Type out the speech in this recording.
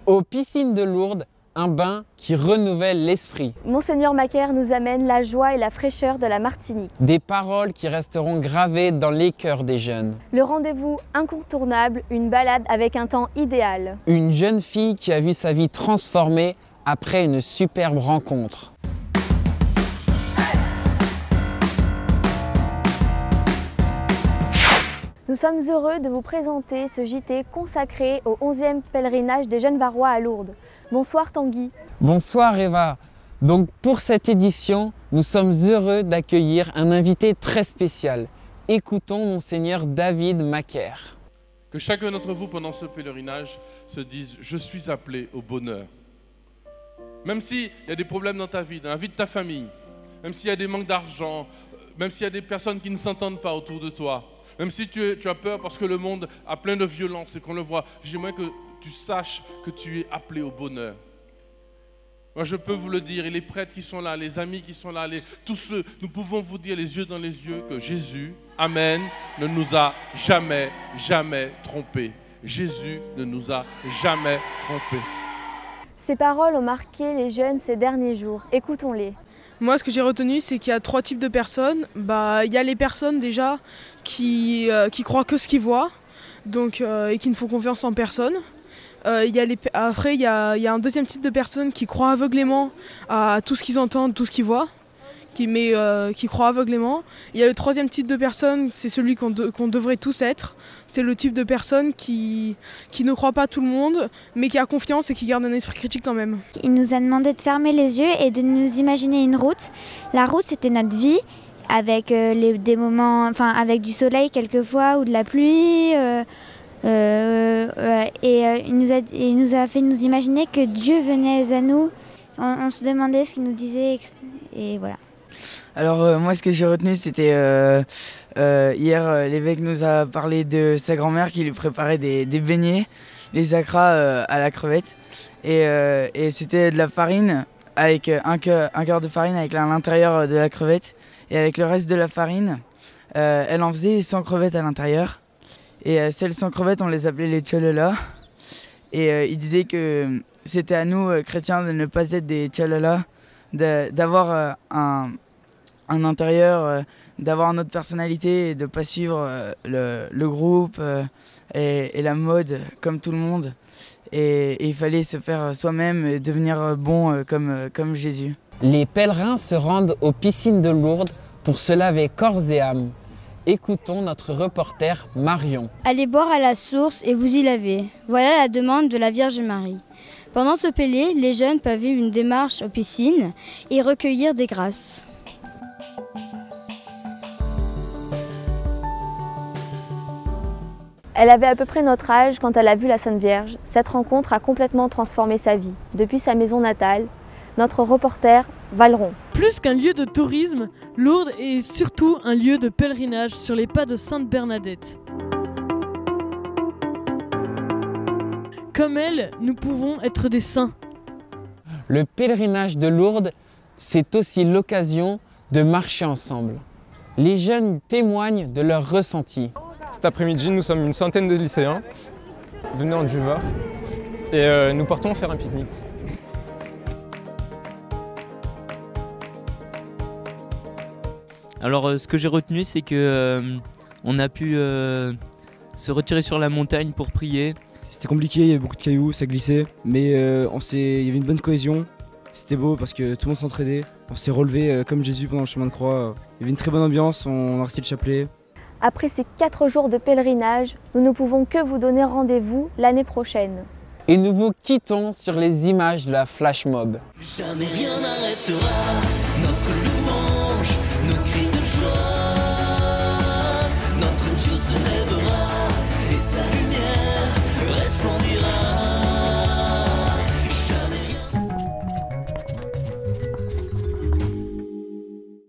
Aux piscines de Lourdes, un bain qui renouvelle l'esprit. Monseigneur Macaire nous amène la joie et la fraîcheur de la Martinique. Des paroles qui resteront gravées dans les cœurs des jeunes. Le rendez-vous incontournable, une balade avec un temps idéal. Une jeune fille qui a vu sa vie transformée après une superbe rencontre. Nous sommes heureux de vous présenter ce JT consacré au 11e pèlerinage des jeunes Varois à Lourdes. Bonsoir Tanguy. Bonsoir Eva. Donc pour cette édition, nous sommes heureux d'accueillir un invité très spécial. Écoutons Monseigneur David Macaire. Que chacun d'entre vous pendant ce pèlerinage se dise « Je suis appelé au bonheur ». Même s'il y a des problèmes dans ta vie, dans la vie de ta famille, même s'il y a des manques d'argent, même s'il y a des personnes qui ne s'entendent pas autour de toi, même si tu as peur parce que le monde a plein de violence et qu'on le voit, j'aimerais que tu saches que tu es appelé au bonheur. Moi je peux vous le dire, et les prêtres qui sont là, les amis qui sont là, tous ceux, nous pouvons vous dire les yeux dans les yeux que Jésus, Amen, ne nous a jamais, jamais trompés. Jésus ne nous a jamais trompés. Ces paroles ont marqué les jeunes ces derniers jours. Écoutons-les. Moi, ce que j'ai retenu, c'est qu'il y a 3 types de personnes. Il y a les personnes déjà qui croient que ce qu'ils voient, donc, et qui ne font confiance en personne. Après, il y a un deuxième type de personnes qui croient aveuglément à tout ce qu'ils entendent, tout ce qu'ils voient, qui croient aveuglément. Il y a le troisième type de personnes, c'est celui qu'on devrait tous être. C'est le type de personne qui ne croit pas tout le monde, mais qui a confiance et qui garde un esprit critique quand même. Il nous a demandé de fermer les yeux et de nous imaginer une route. La route, c'était notre vie, avec des moments, avec du soleil quelquefois ou de la pluie. Il nous a fait nous imaginer que Dieu venait à nous. On se demandait ce qu'il nous disait et voilà. Alors moi ce que j'ai retenu c'était hier l'évêque nous a parlé de sa grand-mère qui lui préparait des beignets, les acras à la crevette et c'était de la farine avec un cœur de farine avec l'intérieur de la crevette et avec le reste de la farine elle en faisait sans crevettes à l'intérieur et celles sans crevettes on les appelait les tchalala et il disait que c'était à nous chrétiens de ne pas être des tchalala, d'avoir un intérieur, d'avoir notre personnalité et de ne pas suivre le groupe et la mode comme tout le monde. Et il fallait se faire soi-même et devenir bon comme Jésus. Les pèlerins se rendent aux piscines de Lourdes pour se laver corps et âme. Écoutons notre reporter Marion. Allez boire à la source et vous y lavez. Voilà la demande de la Vierge Marie. Pendant ce pélé, les jeunes peuvent vivre une démarche aux piscines et recueillir des grâces. Elle avait à peu près notre âge quand elle a vu la Sainte Vierge. Cette rencontre a complètement transformé sa vie. Depuis sa maison natale, notre reporter Valeron. Plus qu'un lieu de tourisme, Lourdes est surtout un lieu de pèlerinage sur les pas de Sainte Bernadette. Comme elle, nous pouvons être des saints. Le pèlerinage de Lourdes, c'est aussi l'occasion de marcher ensemble. Les jeunes témoignent de leurs ressentis. Cet après-midi, nous sommes une centaine de lycéens venant du Var et nous partons faire un pique-nique. Alors ce que j'ai retenu, c'est que on a pu se retirer sur la montagne pour prier. C'était compliqué, il y avait beaucoup de cailloux, ça glissait, mais il y avait une bonne cohésion. C'était beau parce que tout le monde s'entraidait. On s'est relevé comme Jésus pendant le chemin de croix. Il y avait une très bonne ambiance, on a resté le chapelet. Après ces 4 jours de pèlerinage, nous ne pouvons que vous donner rendez-vous l'année prochaine. Et nous vous quittons sur les images de la Flash Mob. Jamais rien n'arrêtera.